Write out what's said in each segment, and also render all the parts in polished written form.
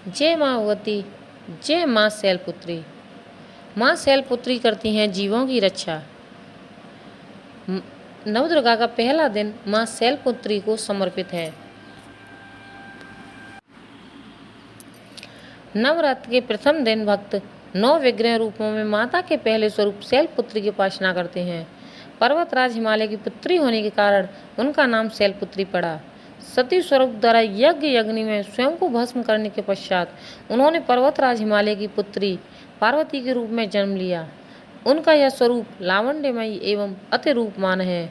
जय माँ भगवती, जय माँ शैलपुत्री। माँ शैलपुत्री करती हैं जीवों की रक्षा। नवदुर्गा का पहला दिन माँ शैलपुत्री को समर्पित है। नवरात्र के प्रथम दिन भक्त 9 विग्रह रूपों में माता के पहले स्वरूप शैलपुत्री की उपासना करते हैं। पर्वतराज हिमालय की पुत्री होने के कारण उनका नाम शैलपुत्री पड़ा। सती स्वरूप द्वारा यज्ञ अग्नि में स्वयं को भस्म करने के पश्चात उन्होंने पर्वतराज हिमालय की पुत्री पार्वती के रूप में जन्म लिया। उनका यह स्वरूप लावण्यमयी एवं अति रूपमान है।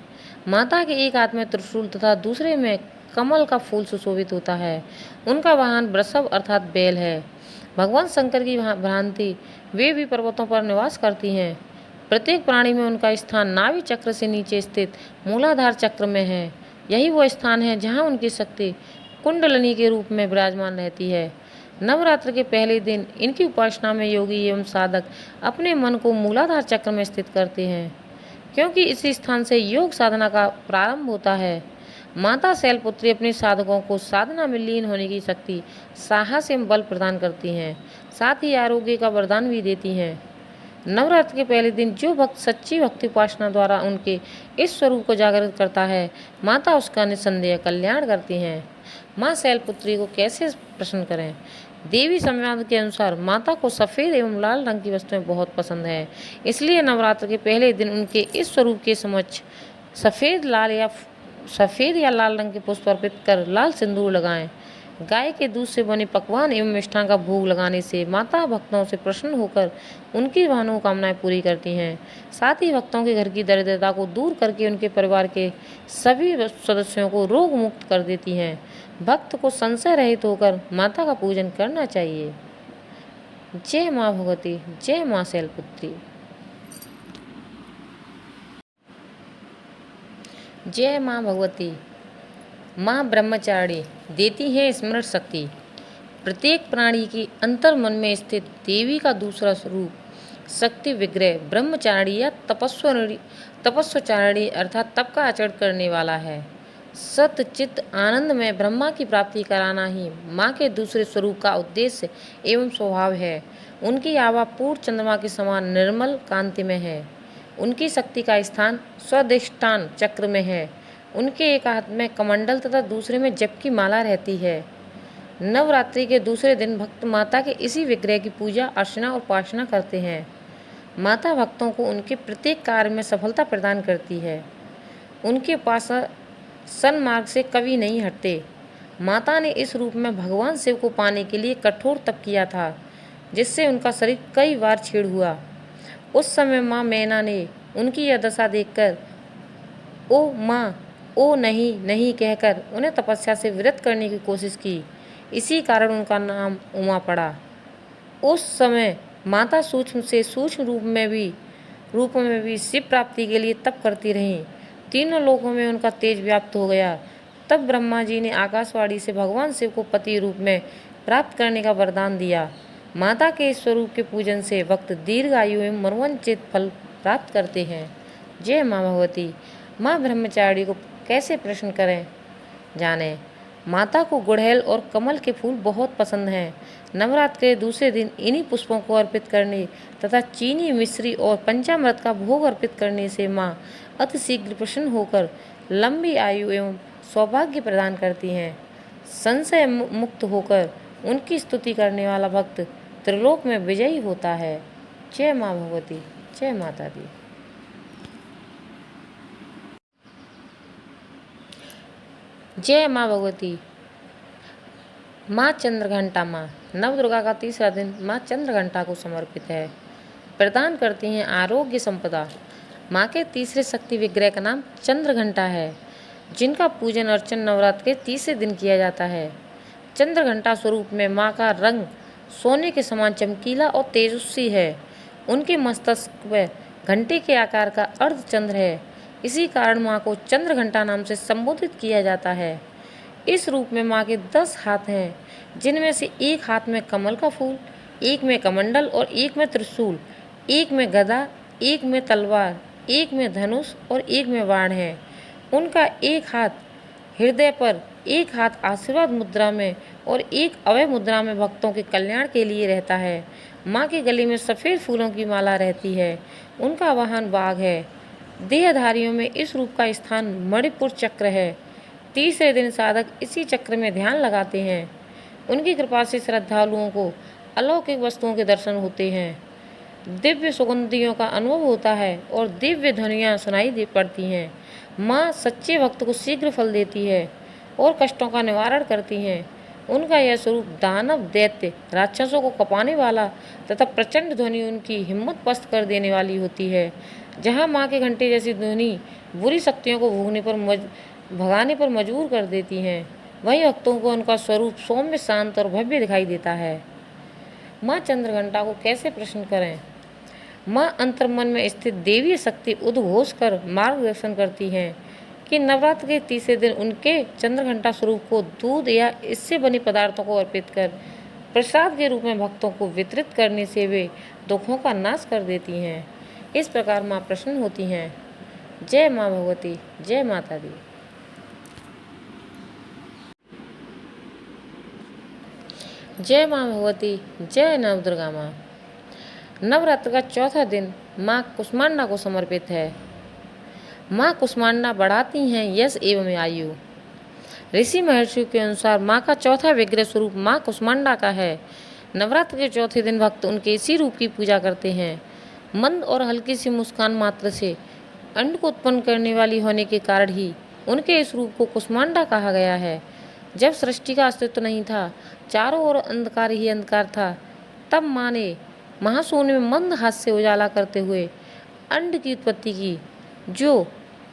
माता के एक हाथ में त्रिशूल तथा दूसरे में कमल का फूल सुशोभित होता है। उनका वाहन वृषभ अर्थात बैल है। भगवान शंकर की भ्रांति वे भी पर्वतों पर निवास करती हैं। प्रत्येक प्राणी में उनका स्थान नाभि चक्र से नीचे स्थित मूलाधार चक्र में है। यही वो स्थान है जहाँ उनकी शक्ति कुंडलिनी के रूप में विराजमान रहती है। नवरात्र के पहले दिन इनकी उपासना में योगी एवं साधक अपने मन को मूलाधार चक्र में स्थित करते हैं, क्योंकि इसी स्थान से योग साधना का प्रारंभ होता है। माता शैलपुत्री अपने साधकों को साधना में लीन होने की शक्ति, साहस एवं बल प्रदान करती हैं, साथ ही आरोग्य का वरदान भी देती हैं। नवरात्र के पहले दिन जो भक्त सच्ची भक्ति उपासना द्वारा उनके इस स्वरूप को जागृत करता है, माता उसका निसंदेह कल्याण करती हैं। माँ शैलपुत्री को कैसे प्रसन्न करें? देवी संवाद के अनुसार माता को सफ़ेद एवं लाल रंग की वस्तुएं बहुत पसंद है, इसलिए नवरात्र के पहले दिन उनके इस स्वरूप के समक्ष सफ़ेद या लाल रंग के पुष्प अर्पित कर लाल सिंदूर लगाएं। गाय के दूध से बने पकवान एवं मिष्ठान का भोग लगाने से माता भक्तों से प्रसन्न होकर उनकी मनोकामनाएं पूरी करती हैं। साथ ही भक्तों के घर की दरिद्रता को दूर करके उनके परिवार के सभी सदस्यों को रोग मुक्त कर देती हैं। भक्त को संशय रहित होकर माता का पूजन करना चाहिए। जय माँ भगवती, जय माँ शैलपुत्री। जय माँ भगवती। माँ ब्रह्मचारिणी देती है स्मरण शक्ति। प्रत्येक प्राणी की अंतर मन में स्थित देवी का दूसरा स्वरूप शक्ति विग्रह ब्रह्मचारिणी या तपस्वचारिणी अर्थात तप का आचरण करने वाला है। सतचित आनंद में ब्रह्मा की प्राप्ति कराना ही माँ के दूसरे स्वरूप का उद्देश्य एवं स्वभाव है। उनकी आभा पूर्ण चंद्रमा के समान निर्मल कांति में है। उनकी शक्ति का स्थान स्वाधिष्ठान चक्र में है। उनके एक हाथ में कमंडल तथा दूसरे में जप की माला रहती है। नवरात्रि के दूसरे दिन भक्त माता के इसी विग्रह की पूजा अर्चना और उपासना करते हैं। माता भक्तों को उनके प्रत्येक कार्य में सफलता प्रदान करती है। उनके पास सन्मार्ग से कभी नहीं हटते। माता ने इस रूप में भगवान शिव को पाने के लिए कठोर तप किया था, जिससे उनका शरीर कई बार छीड़ हुआ। उस समय माँ मैना ने उनकी यह दशा देखकर ओ माँ, ओ नहीं नहीं कहकर उन्हें तपस्या से विरत करने की कोशिश की। इसी कारण उनका नाम उमा पड़ा। उस समय माता सूक्ष्म से सूक्ष्म रूप में भी शिव प्राप्ति के लिए तप करती रहीं। तीनों लोकों में उनका तेज व्याप्त हो गया। तब ब्रह्मा जी ने आकाशवाणी से भगवान शिव को पति रूप में प्राप्त करने का वरदान दिया। माता के इस स्वरूप के पूजन से भक्त दीर्घ आयु एवं मनोवांछित फल प्राप्त करते हैं। जय माँ भगवती। माँ ब्रह्मचारिणी को कैसे प्रसन्न करें, जाने। माता को गुड़हल और कमल के फूल बहुत पसंद हैं। नवरात्र के दूसरे दिन इन्हीं पुष्पों को अर्पित करने तथा चीनी, मिश्री और पंचामृत का भोग अर्पित करने से माँ अति शीघ्र प्रसन्न होकर लंबी आयु एवं सौभाग्य प्रदान करती हैं। संशय मुक्त होकर उनकी स्तुति करने वाला भक्त त्रिलोक में विजयी होता है। जय माँ भगवती, जय माता दी। जय माँ भगवती। माँ चंद्रघंटा। माँ नवदुर्गा का तीसरा दिन माँ चंद्रघंटा को समर्पित है। प्रदान करती हैं आरोग्य संपदा। माँ के तीसरे शक्ति विग्रह का नाम चंद्रघंटा है, जिनका पूजन अर्चन नवरात्र के तीसरे दिन किया जाता है। चंद्रघंटा स्वरूप में माँ का रंग सोने के समान चमकीला और तेजस्वी है। उनके मस्तक में घंटे के आकार का अर्धचंद्र है। इसी कारण माँ को चंद्रघंटा नाम से संबोधित किया जाता है। इस रूप में माँ के 10 हाथ हैं, जिनमें से एक हाथ में कमल का फूल, एक में कमंडल और एक में त्रिशूल, एक में गदा, एक में तलवार, एक में धनुष और एक में बाण है। उनका एक हाथ हृदय पर एक हाथ आशीर्वाद मुद्रा में और एक अभय मुद्रा में भक्तों के कल्याण के लिए रहता है। माँ के गले में सफ़ेद फूलों की माला रहती है। उनका वाहन बाघ है। देहधारियों में इस रूप का स्थान मणिपुर चक्र है। तीसरे दिन साधक इसी चक्र में ध्यान लगाते हैं। उनकी कृपा से श्रद्धालुओं को अलौकिक वस्तुओं के दर्शन होते हैं, दिव्य सुगंधियों का अनुभव होता है और दिव्य ध्वनियाँ सुनाई दे पड़ती हैं। माँ सच्चे भक्त को शीघ्र फल देती है और कष्टों का निवारण करती हैं। उनका यह स्वरूप दानव, दैत्य, राक्षसों को कपाने वाला तथा प्रचंड ध्वनि उनकी हिम्मत पस्त कर देने वाली होती है। जहाँ माँ के घंटे जैसी ध्वनि बुरी शक्तियों को भगाने पर मजबूर कर देती हैं, वहीं भक्तों को उनका स्वरूप सौम्य, शांत और भव्य दिखाई देता है। माँ चंद्रघंटा को कैसे प्रसन्न करें? माँ अंतर्मन में स्थित देवी शक्ति उद्घोष कर मार्गदर्शन करती हैं कि नवरात्र के तीसरे दिन उनके चंद्रघंटा स्वरूप को दूध या इससे बने पदार्थों को अर्पित कर प्रसाद के रूप में भक्तों को वितरित करने से वे दुखों का नाश कर देती हैं। इस प्रकार माँ प्रसन्न होती हैं। जय माँ भगवती, जय माता दी। जय माँ भगवती, जय नवदुर्गा माँ। नवरात्र का चौथा दिन माँ कुष्मांडा को समर्पित है। माँ कुष्मांडा बढ़ाती हैं यश एवं आयु। ऋषि महर्षियों के अनुसार माँ का चौथा विग्रह स्वरूप माँ कुष्मांडा का है। नवरात्र के चौथे दिन भक्त उनके इसी रूप की पूजा करते हैं। मंद और हल्की सी मुस्कान मात्र से अंड को उत्पन्न करने वाली होने के कारण ही उनके इस रूप को कुष्मांडा कहा गया है। जब सृष्टि का अस्तित्व नहीं था, चारों ओर अंधकार ही अंधकार था, तब माँ ने महाशून्य में मंद हाथ से उजाला करते हुए अंड की उत्पत्ति की, जो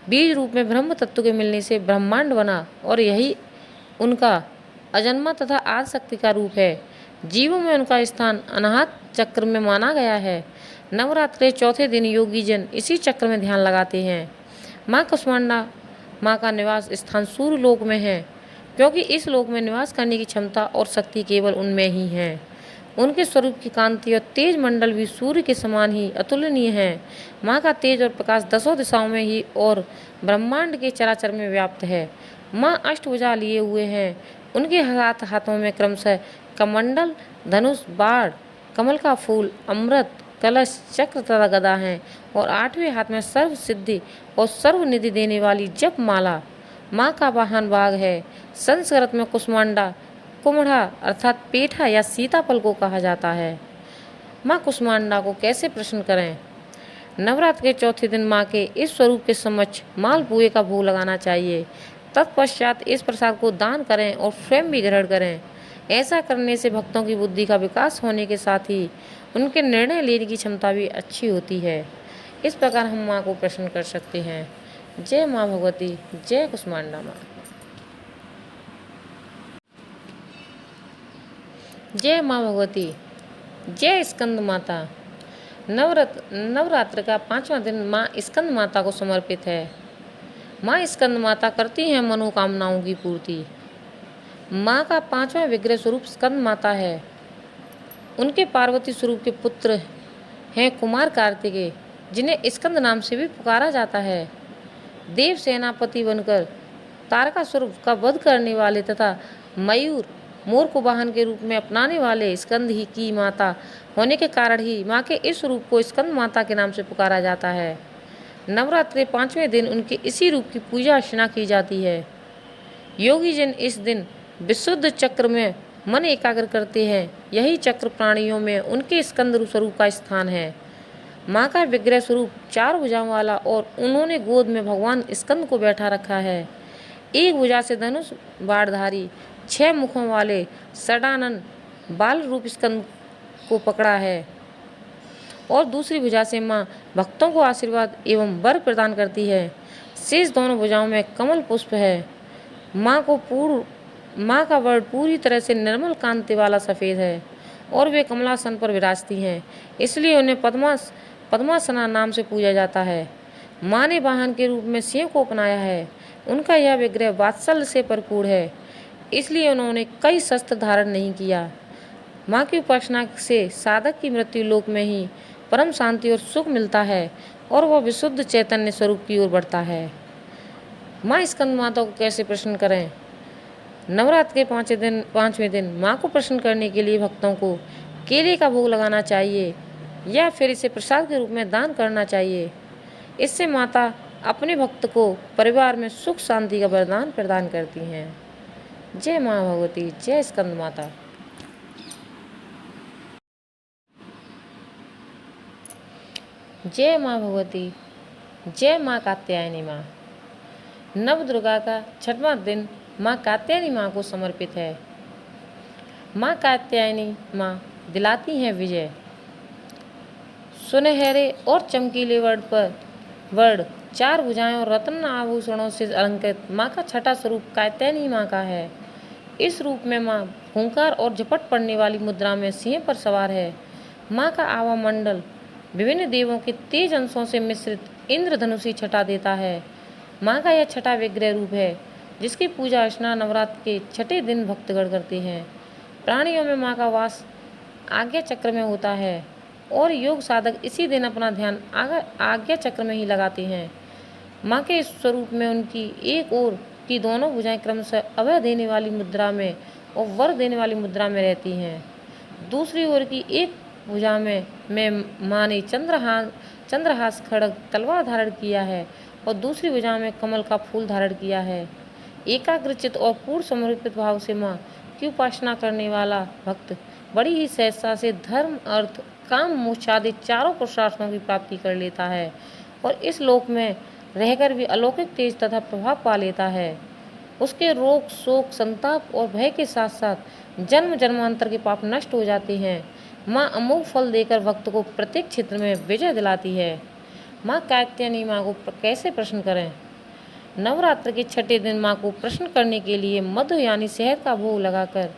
बीज रूप में ब्रह्म तत्व के मिलने से ब्रह्मांड बना और यही उनका अजन्मा तथा आदि शक्ति का रूप है। जीवों में उनका स्थान अनाहत चक्र में माना गया है। नवरात्र के चौथे दिन योगी जन इसी चक्र में ध्यान लगाते हैं। माँ कुष्मांडा माँ का निवास स्थान सूर्य लोक में है, क्योंकि इस लोक में निवास करने की क्षमता और शक्ति केवल उनमें ही है। उनके स्वरूप की कांति और तेज मंडल भी सूर्य के समान ही अतुलनीय है। माँ का तेज और प्रकाश दसों दिशाओं में ही और ब्रह्मांड के चराचर में व्याप्त है। माँ अष्टभुजा लिए हुए हैं। उनके हाथों में क्रमशः कमंडल, धनुष, बाण, कमल का फूल, अमृत, कलश, चक्र तथा गदा हैं और आठवें हाथ में सर्व सिद्धि और सर्वनिधि देने वाली जप माला। माँ का वाहन बाघ है। संस्कृत में कुष्मांडा कुम्हड़ा अर्थात पेठा या सीताफल को कहा जाता है। माँ कुष्मांडा को कैसे प्रसन्न करें? नवरात्र के चौथे दिन माँ के इस स्वरूप के समक्ष मालपुए का भोग लगाना चाहिए। तत्पश्चात इस प्रसाद को दान करें और स्वयं भी ग्रहण करें। ऐसा करने से भक्तों की बुद्धि का विकास होने के साथ ही उनके निर्णय लेने की क्षमता भी अच्छी होती है। इस प्रकार हम माँ को प्रसन्न कर सकते हैं। जय माँ भगवती, जय कुष्मांडा माँ। जय माँ भगवती, जय स्कंद माता। नवरात्र का पांचवा दिन माँ स्कंद माता को समर्पित है। माँ स्कंद माता करती हैं मनोकामनाओं की पूर्ति। माँ का पांचवा विग्रह स्वरूप स्कंद माता है। उनके पार्वती स्वरूप के पुत्र हैं कुमार कार्तिकेय, जिन्हें स्कंद नाम से भी पुकारा जाता है। देव सेनापति बनकर तारकासुर का वध करने वाले तथा मयूर, मोर को वाहन के रूप में अपनाने वाले स्कंद ही की माता होने के कारण ही माँ के इस रूप को स्कंद माता के नाम से पुकारा जाता है। नवरात्र के पांचवें दिन उनके इसी रूप की पूजा अर्चना की जाती है। योगी जन इस दिन विशुद्ध चक्र में मन एकाग्र करते हैं। यही चक्र प्राणियों में उनके स्कंद स्वरूप का स्थान है। माँ का विग्रह स्वरूप चार भुजाओं वाला और उन्होंने गोद में भगवान स्कंद को बैठा रखा है। एक भुजा से धनुष बाणधारी 6 मुखों वाले षडानन बाल रूप स्कंद को पकड़ा है और दूसरी भुजा से माँ भक्तों को आशीर्वाद एवं वर प्रदान करती है। शेष दोनों भुजाओं में कमल पुष्प है। माँ का वर्ण पूरी तरह से निर्मल कांति वाला सफ़ेद है और वे कमलासन पर विराजती हैं, इसलिए उन्हें पद्मासना नाम से पूजा जाता है। माँ ने वाहन के रूप में सिंह को अपनाया है। उनका यह विग्रह वात्सल्य से भरपूर है, इसलिए उन्होंने कई शस्त्र धारण नहीं किया। माँ की उपासना से साधक की मृत्यु लोक में ही परम शांति और सुख मिलता है और वह विशुद्ध चैतन्य स्वरूप की ओर बढ़ता है। माँ स्कंद माता को कैसे प्रसन्न करें? नवरात्र के 5वें दिन माँ को प्रसन्न करने के लिए भक्तों को केले का भोग लगाना चाहिए या फिर इसे प्रसाद के रूप में दान करना चाहिए। इससे माता अपने भक्त को परिवार में सुख शांति का वरदान प्रदान करती हैं। जय माँ भगवती, जय स्कंद माता। जय माँ भगवती, जय माँ कात्यायनी माँ। नव दुर्गा का 6वां दिन माँ कात्यायनी माँ को समर्पित है। माँ कात्यायनी माँ दिलाती हैं विजय। सुनहरे और चमकीले वर्ण 4 भुजाएं और रत्न आभूषणों से अलंकृत माँ का 6ठा स्वरूप कात्यायनी माँ का है। इस रूप में माँ हुंकार और झपट पड़ने वाली मुद्रा में सिंह पर सवार है। माँ का आवा मंडल विभिन्न देवों के तेज अंशों से मिश्रित इंद्रधनुषी छटा देता है। माँ का यह 6ठा विग्रह रूप है जिसकी पूजा अर्चना नवरात्र के 6ठे दिन भक्तगण करते हैं। प्राणियों में माँ का वास आज्ञा चक्र में होता है और योग साधक इसी दिन अपना ध्यान आज्ञा चक्र में ही लगाते हैं। माँ के इस स्वरूप में उनकी एक ओर की दोनों भुजाएं क्रमशः अभय देने वाली मुद्रा में और वर देने वाली मुद्रा में रहती हैं। दूसरी ओर की एक भुजा में माँ ने चंद्रहास खड्ग तलवार धारण किया है और दूसरी भुजा में कमल का फूल धारण किया है। एकाग्रचित और पूर्ण समर्पित भाव से माँ की उपासना करने वाला भक्त बड़ी ही सहजता से धर्म, अर्थ, काम, मोक्ष आदि 4 पुरुषार्थों की प्राप्ति कर लेता है और इस लोक में रहकर भी अलौकिक तेज तथा प्रभाव पा लेता है। उसके रोग, शोक, संताप और भय के साथ साथ जन्म जन्मांतर के पाप नष्ट हो जाते हैं। माँ अमोघ फल देकर भक्त को प्रत्येक क्षेत्र में विजय दिलाती है। माँ कात्यायनी माँ को कैसे प्रसन्न करें? नवरात्र के 6ठे दिन माँ को प्रसन्न करने के लिए मधु यानी शहद का भोग लगाकर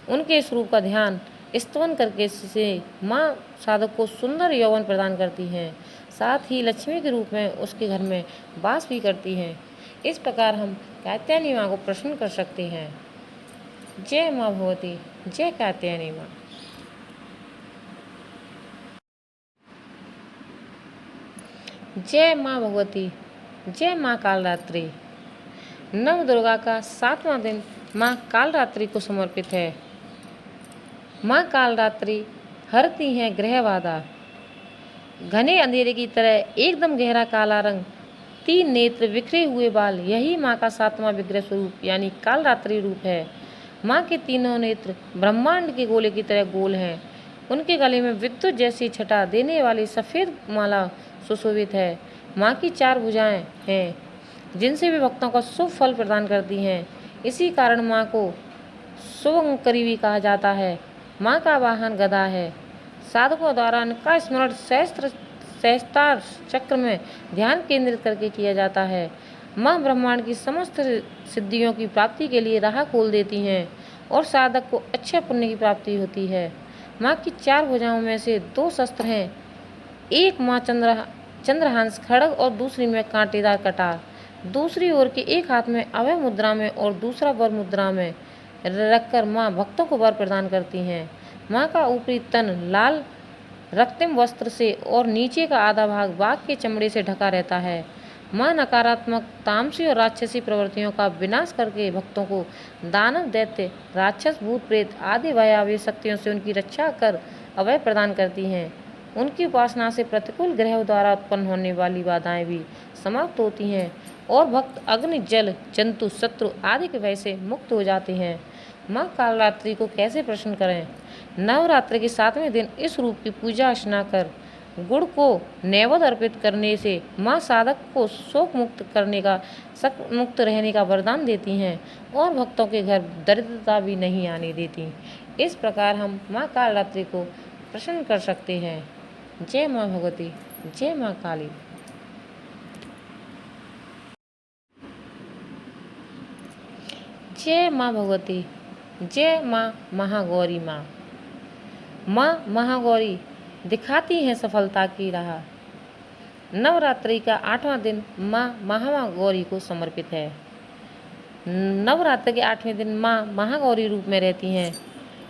उनके स्वरूप का ध्यान स्तवन करके से माँ साधक को सुंदर यौवन प्रदान करती हैं, साथ ही लक्ष्मी के रूप में उसके घर में वास भी करती हैं। इस प्रकार हम कात्यायनी माँ को प्रसन्न कर सकते हैं। जय माँ भगवती, जय कात्यायनी माँ। जय माँ भगवती, जय माँ कालरात्रि। नव दुर्गा का 7वां दिन माँ कालरात्रि को समर्पित है। माँ कालरात्रि हरती हैं ग्रह बाधा। घने अंधेरे की तरह एकदम गहरा काला रंग, 3 नेत्र, बिखरे हुए बाल, यही माँ का 7वां विग्रह स्वरूप यानी कालरात्रि रूप है। माँ के तीनों नेत्र ब्रह्मांड के गोले की तरह गोल हैं। उनके गले में विद्युत जैसी छटा देने वाली सफ़ेद माला सुशोभित है। माँ की 4 भुजाएं हैं जिनसे वे भक्तों का शुभ फल प्रदान करती हैं। इसी कारण माँ को शुभंकरी भी कहा जाता है। माँ का वाहन गदा है। साधकों द्वारा उनका स्मरण सहस्त्रार चक्र में ध्यान केंद्रित करके किया जाता है। माँ ब्रह्मांड की समस्त सिद्धियों की प्राप्ति के लिए राह खोल देती हैं और साधक को अच्छे पुण्य की प्राप्ति होती है। माँ की 4 भुजाओं में से 2 शस्त्र हैं। एक माँ चंद्रहांस खड्ग और दूसरी में कांटेदार कटार। दूसरी ओर के एक हाथ में अभय मुद्रा में और दूसरा वर मुद्रा में रखकर माँ भक्तों को वर प्रदान करती हैं। माँ का ऊपरी तन लाल रक्तिम वस्त्र से और नीचे का आधा भाग बाघ के चमड़े से ढका रहता है। माँ नकारात्मक, तामसी और राक्षसी प्रवृत्तियों का विनाश करके भक्तों को दानव, दैत्य, राक्षस, भूत, प्रेत आदि भयावह शक्तियों से उनकी रक्षा कर अभय प्रदान करती हैं। उनकी उपासना से प्रतिकूल ग्रहों द्वारा उत्पन्न होने वाली बाधाएं भी समाप्त होती हैं और भक्त अग्नि, जल, जंतु, शत्रु आदि के भय से मुक्त हो जाते हैं। माँ कालरात्रि को कैसे प्रसन्न करें? नवरात्र के 7वें दिन इस रूप की पूजा अर्चना कर गुड़ को नैवेद्य अर्पित करने से माँ साधक को शोक मुक्त रहने का वरदान देती हैं और भक्तों के घर दरिद्रता भी नहीं आने देती। इस प्रकार हम माँ कालरात्रि को प्रसन्न कर सकते हैं। जय माँ भगवती, जय माँ काली। जय माँ भगवती, जय माँ महागौरी माँ। माँ महागौरी दिखाती हैं सफलता की राह। नवरात्रि का 8वां दिन माँ महागौरी को समर्पित है। नवरात्र के 8वें दिन माँ महागौरी रूप में रहती हैं।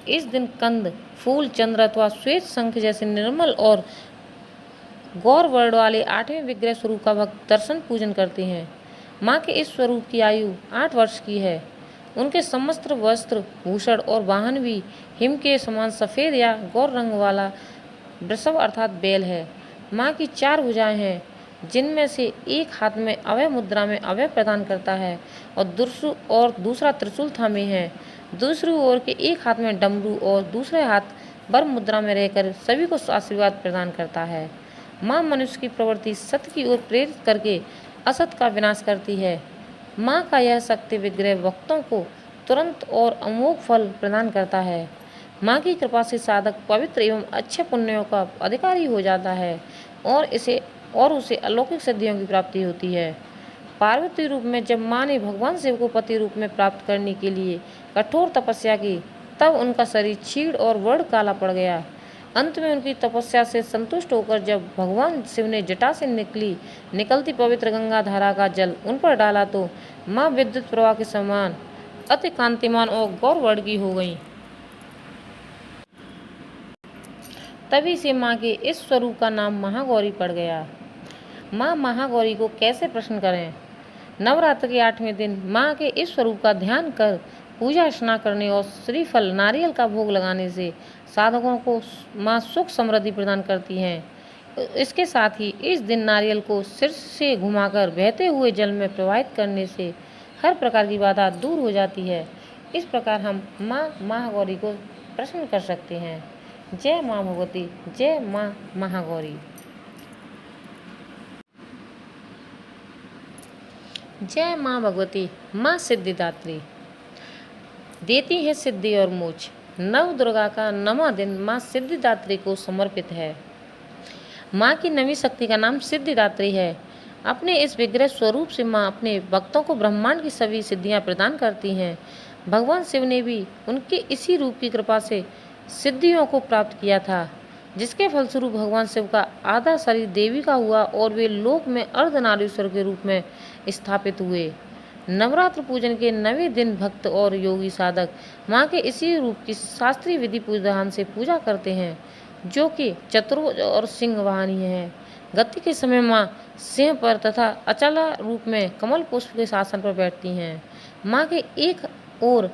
इस दिन कंद, फूल, चंद्र अथवा श्वेत शंख जैसे निर्मल और गौर वर्ण वाले 8वें विग्रह स्वरूप का भक्त दर्शन पूजन करते हैं। माँ के इस स्वरूप की आयु 8 वर्ष की है। उनके समस्त वस्त्र, भूषण और वाहन भी हिम के समान सफ़ेद या गौर रंग वाला वृषभ अर्थात बैल है। माँ की 4 भुजाएं हैं, जिनमें से एक हाथ में अभय मुद्रा में अभय प्रदान करता है और दूसरा त्रिशूल थामे है। दूसरी ओर के एक हाथ में डमरू और दूसरे हाथ वर मुद्रा में रहकर सभी को आशीर्वाद प्रदान करता है। माँ मनुष्य की प्रवृत्ति सत्य की ओर प्रेरित करके असत का विनाश करती है। माँ का यह शक्ति विग्रह भक्तों को तुरंत और अमोघ फल प्रदान करता है। माँ की कृपा से साधक पवित्र एवं अच्छे पुण्यों का अधिकारी हो जाता है और उसे अलौकिक सिद्धियों की प्राप्ति होती है। पार्वती रूप में जब माँ ने भगवान शिव को पति रूप में प्राप्त करने के लिए कठोर तपस्या की, तब उनका शरीर क्षीण और वर्ण काला पड़ गया। अंत में उनकी तपस्या से संतुष्ट होकर जब भगवान शिव ने जटा से निकलती पवित्र गंगा धारा का जल उन पर डाला तो माँ विद्युत प्रवाह के समान अति कांतिमान और गौर वर्ण की हो गई। तभी से माँ के इस स्वरूप का नाम महागौरी पड़ गया। माँ महागौरी को कैसे प्रसन्न करें? नवरात्र के 8वें दिन माँ के इस स्वरूप का ध्यान कर पूजा अर्चना करने और श्रीफल नारियल का भोग लगाने से साधकों को माँ सुख समृद्धि प्रदान करती हैं। इसके साथ ही इस दिन नारियल को सिर से घुमाकर बहते हुए जल में प्रवाहित करने से हर प्रकार की बाधा दूर हो जाती है। इस प्रकार हम माँ महागौरी को प्रसन्न कर सकते हैं। जय माँ भगवती, जय माँ महागौरी। जय माँ भगवती, माँ सिद्धिदात्री, देती है सिद्धि और मोक्ष। नव दुर्गा का 9वां दिन माँ सिद्धिदात्री को समर्पित है। माँ की नवी शक्ति का नाम सिद्धिदात्री है। अपने इस विग्रह स्वरूप से माँ अपने भक्तों को ब्रह्मांड की सभी सिद्धियाँ प्रदान करती हैं। भगवान शिव ने भी उनके इसी रूप की कृपा से सिद्धियों को प्राप्त किया था, जिसके फलस्वरूप भगवान शिव का आधा शरीर देवी का हुआ और वे लोक में अर्धनारीश्वर के रूप में स्थापित हुए। नवरात्र पूजन के 9वें दिन भक्त और योगी साधक माँ के इसी रूप की शास्त्रीय विधि विधान से पूजा करते हैं, जो कि चतुर्भुज और सिंह वाहनी है। गति के समय माँ सिंह पर तथा अचला रूप में कमल पुष्प के शासन पर बैठती हैं। माँ के एक ओर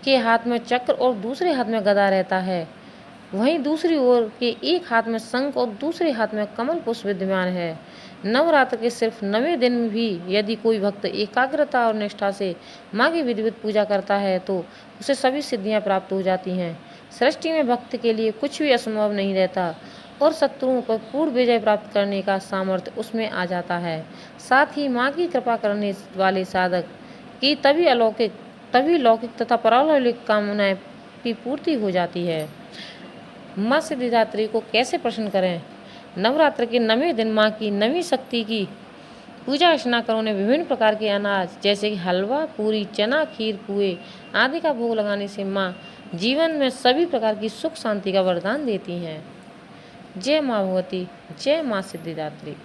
के हाथ में चक्र और दूसरे हाथ में गदा रहता है, वहीं दूसरी ओर के एक हाथ में शंख और दूसरे हाथ में कमल पुष्प विद्यमान है। नवरात्र के सिर्फ 9वें दिन भी यदि कोई भक्त एकाग्रता और निष्ठा से माँ की विधिवत पूजा करता है तो उसे सभी सिद्धियाँ प्राप्त हो जाती हैं। सृष्टि में भक्त के लिए कुछ भी असंभव नहीं रहता और शत्रुओं पर पूर्ण विजय प्राप्त करने का सामर्थ्य उसमें आ जाता है। साथ ही माँ की कृपा करने वाले साधक की तभी लौकिक तथा पारलौकिक कामनाएं की पूर्ति हो जाती है। माँ सिद्धिदात्री को कैसे प्रसन्न करें? नवरात्र के 9वें दिन माँ की नवी शक्ति की पूजा अर्चना करो। उन्हें विभिन्न प्रकार के अनाज जैसे कि हलवा, पूरी, चना, खीर, पुए आदि का भोग लगाने से माँ जीवन में सभी प्रकार की सुख शांति का वरदान देती हैं। जय माँ भगवती, जय माँ सिद्धिदात्री।